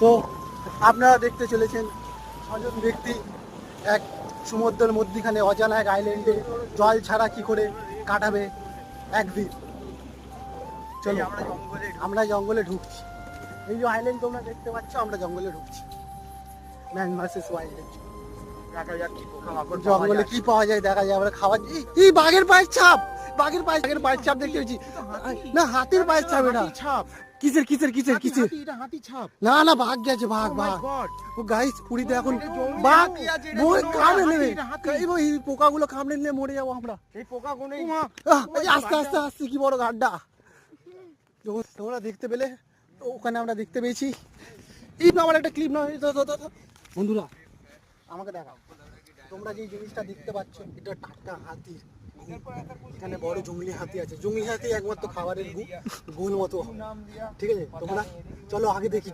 তো আপনারা দেখতে চলেছেন 6জন ব্যক্তি এক সমুদ্রের মধ্যখানে অজানা এক আইল্যান্ডে জল ছাড়া কি করে কাটাবে একদিন। চলো আমরা জঙ্গলে ঢুকছি। এই যে আইল্যান্ড তোমরা দেখতে পাচ্ছ, আমরা জঙ্গলে ঢুকছি। Man versus wild. দেখা যাক কি পোকামাকড় জঙ্গলে কি পাওয়া যায় দেখা যায়। আমরা খাওয়া এই বাঘের পায়ের ছাপ, বাঘের পায়ের ছাপ দেখতে পেয়েছি। না হাতির পায়ের ছাপ, এটা ছাপ। কিসের কিসের কিসের কিসের? এটা হাতি ছাপ। না না বাঘ গেছে, বাঘ Oh my বাঘ। God! ও গাইস পুরীতে এখন এটা জঙ্গলি বাঘ হাতি আছে, এটা বই জঙ্গলি কামড়ে হাতি, নেবে। এটা হাতি। এই পোকাগুলো কামড়ে নিলে মরে যাবো আমরা। এই পোকা কোনে এই আস্তে আস্তে আস্তে কি বড় গাড্ডা। তোমরা দেখতে পেলে তো ওখানে আমরা দেখতে পেয়েছি। এই আমার একটা ক্লিপ নয় বন্ধুরা, আমাকে দেখাও। তোমরা যে জিনিসটা দেখতে পাচ্ছ এটা টাটকা হাতি। এখানে বড় জঙ্গলি হাতি আছে। জঙ্গলি হাতি একমাত্র খাবারের গোল মতো, ঠিক আছে? তোমরা চলো আগে দেখি।